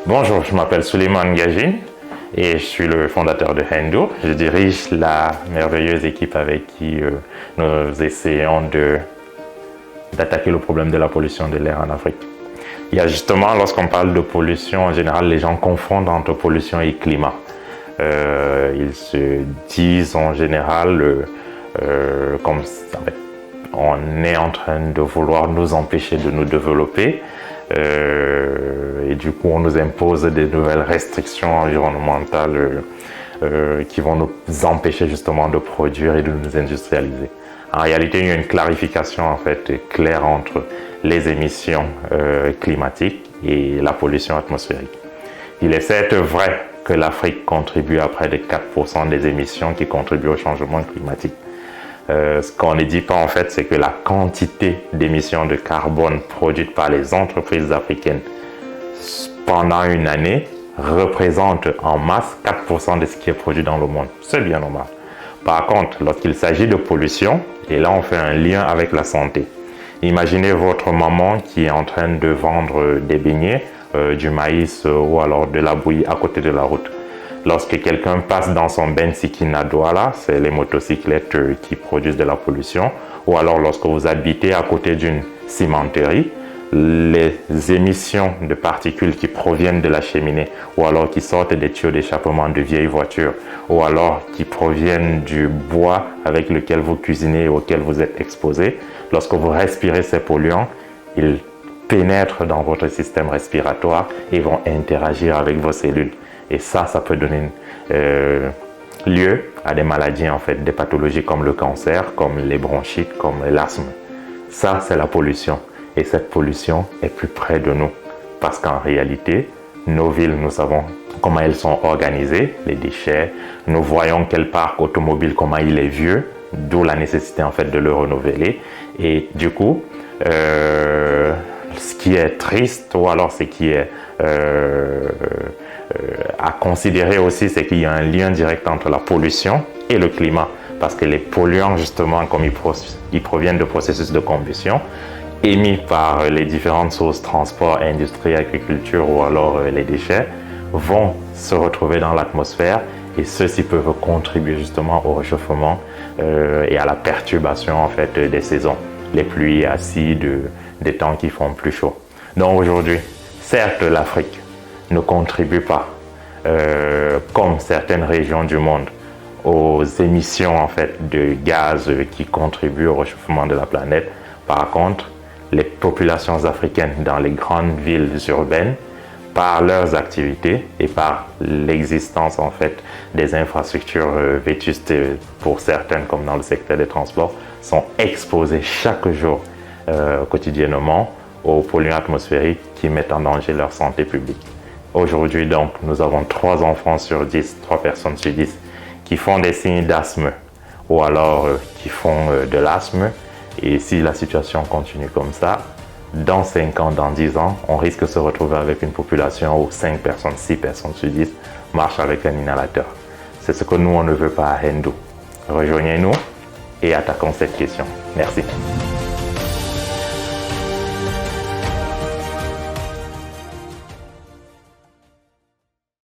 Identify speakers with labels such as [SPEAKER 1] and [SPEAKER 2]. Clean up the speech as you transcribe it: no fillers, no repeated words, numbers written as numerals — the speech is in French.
[SPEAKER 1] Bonjour, je m'appelle Souleymane Gajin et je suis le fondateur de Hendu. Je dirige la merveilleuse équipe avec qui nous essayons d'attaquer le problème de la pollution de l'air en Afrique. Il y a justement, lorsqu'on parle de pollution, en général, les gens confondent entre pollution et climat. Ils se disent en général, comme en fait, on est en train de vouloir nous empêcher de nous développer. Et du coup, on nous impose des nouvelles restrictions environnementales qui vont nous empêcher justement de produire et de nous industrialiser. En réalité, il y a une clarification en fait claire entre les émissions climatiques et la pollution atmosphérique. Il est certes vrai que l'Afrique contribue à près de 4% des émissions qui contribuent au changement climatique. Ce qu'on ne dit pas en fait, c'est que la quantité d'émissions de carbone produites par les entreprises africaines pendant une année représente en masse 4% de ce qui est produit dans le monde. C'est bien normal. Par contre, lorsqu'il s'agit de pollution, et là on fait un lien avec la santé. Imaginez votre maman qui est en train de vendre des beignets, du maïs ou alors de la bouillie à côté de la route. Lorsque quelqu'un passe dans son bensikina Douala, c'est les motocyclettes qui produisent de la pollution, ou alors lorsque vous habitez à côté d'une cimenterie, les émissions de particules qui proviennent de la cheminée, ou alors qui sortent des tuyaux d'échappement de vieilles voitures, ou alors qui proviennent du bois avec lequel vous cuisinez et auquel vous êtes exposé, lorsque vous respirez ces polluants, ils pénètrent dans votre système respiratoire et vont interagir avec vos cellules. Et ça peut donner lieu à des maladies, en fait, des pathologies comme le cancer, comme les bronchites, comme l'asthme. Ça, c'est la pollution. Et cette pollution est plus près de nous. Parce qu'en réalité, nos villes, nous savons comment elles sont organisées, les déchets. Nous voyons quel parc automobile, comment il est vieux, d'où la nécessité, en fait, de le renouveler. Et du coup, ce qui est triste, ou alors ce qui est à considérer aussi, c'est qu'il y a un lien direct entre la pollution et le climat. Parce que les polluants, justement, comme ils proviennent de processus de combustion, émis par les différentes sources, transport, industrie, agriculture ou alors les déchets, vont se retrouver dans l'atmosphère et ceux-ci peuvent contribuer justement au réchauffement et à la perturbation en fait des saisons, les pluies acides, des temps qui font plus chaud. Donc aujourd'hui, certes l'Afrique ne contribue pas, comme certaines régions du monde, aux émissions en fait de gaz qui contribuent au réchauffement de la planète. Par contre, les populations africaines dans les grandes villes urbaines, par leurs activités et par l'existence en fait des infrastructures vétustes pour certaines, comme dans le secteur des transports, sont exposées chaque jour quotidiennement aux polluants atmosphériques qui mettent en danger leur santé publique. Aujourd'hui donc, nous avons 3 enfants sur 10, 3 personnes sur 10 qui font des signes d'asthme ou alors qui font de l'asthme. Et si la situation continue comme ça, dans 5 ans, dans 10 ans, on risque de se retrouver avec une population où 5 personnes, 6 personnes sur 10 marchent avec un inhalateur. C'est ce que nous, on ne veut pas à Hendu. Rejoignez-nous et attaquons cette question. Merci.